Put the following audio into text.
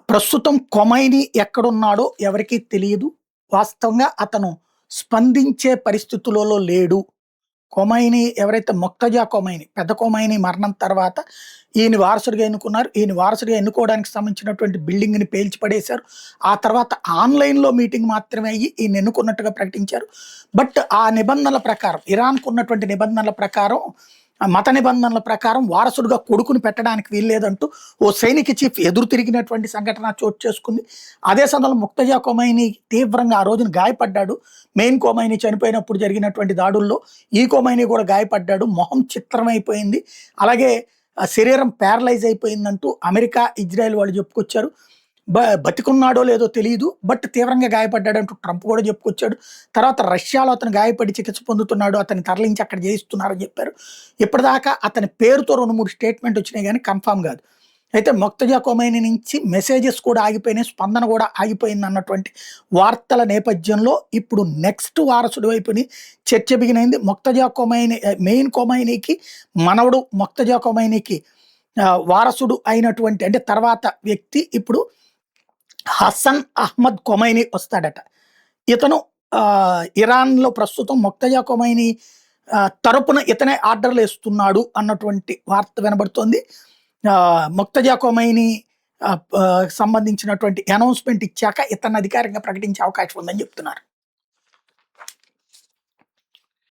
ప్రస్తుతం కొమైనీ ఎక్కడున్నాడో ఎవరికీ తెలియదు. వాస్తవంగా అతను స్పందించే పరిస్థితులలో లేడు. కొమైనీ ఎవరైతే మొక్తజా కొమైనీ, పెద్ద కొమైనీ మరణం తర్వాత ఈయన వారసుడిగా ఎన్నుకున్నారు. ఈయన వారసుడిగా ఎన్నుకోవడానికి సంబంధించినటువంటి బిల్డింగ్‌ని పేల్చిపడేశారు. ఆ తర్వాత ఆన్‌లైన్‌లో మీటింగ్ మాత్రమే అయ్యి ఈయన ఎన్నుకున్నట్టుగా ప్రకటించారు. బట్ ఆ నిబంధనల ప్రకారం ఇరాన్‌కున్నటువంటి నిబంధనల ప్రకారం మత నిబంధనల ప్రకారం వారసుడిగా కొడుకుని పెట్టడానికి వీల్లేదంటూ ఓ సైనిక చీఫ్ ఎదురు తిరిగినటువంటి సంఘటన చోటు చేసుకుంది. అదే సమయంలో ముక్తజా కొమైనీ తీవ్రంగా ఆ రోజున గాయపడ్డాడు. మెయిన్ కొమైనీ చనిపోయినప్పుడు జరిగినటువంటి దాడుల్లో ఈ కొమైనీ కూడా గాయపడ్డాడు. మొహం చిత్రమైపోయింది. అలాగే శరీరం ప్యారలైజ్ అయిపోయిందంటూ అమెరికా, ఇజ్రాయెల్ వాళ్ళు చెప్పుకొచ్చారు. బతికున్నాడో లేదో తెలీదు. బట్ తీవ్రంగా గాయపడ్డాడంటూ ట్రంప్ కూడా చెప్పుకొచ్చాడు. తర్వాత రష్యాలో అతను గాయపడి చికిత్స పొందుతున్నాడు. అతన్ని తరలించి అక్కడ చేయిస్తున్నారని చెప్పారు. ఇప్పటిదాకా అతని పేరుతో 2, 3 స్టేట్మెంట్ వచ్చినాయి గానీ కన్ఫర్మ్ కాదు. అయితే మొక్తజా కొమైనీ నుంచి మెసేజెస్ కూడా ఆగిపోయినాయి. స్పందన కూడా ఆగిపోయిందన్నటువంటి వార్తల నేపథ్యంలో ఇప్పుడు నెక్స్ట్ వారసుడి వైపుని చర్చ బిగినైంది. మొక్తజా కొమైనీ మెయిన్ కొమైనీకి మనవడు మొక్తజా కొమైనీకి వారసుడు అయినటువంటి అంటే తర్వాత వ్యక్తి ఇప్పుడు హసన్ అహ్మద్ కొమైనీ వస్తాడట. ఇతను ఇరాన్‌లో ప్రస్తుతం మొక్తజా కొమైనీ తరపున ఇతనే ఆర్డర్‌లేస్తున్నాడు అన్నటువంటి వార్త వినబడుతోంది. మొక్తజా కొమైనీ సంబంధించినటువంటి అనౌన్స్‌మెంట్ ఇచ్చాక ఇతన్ని అధికారికంగా ప్రకటించే అవకాశం ఉందని చెప్తున్నారు.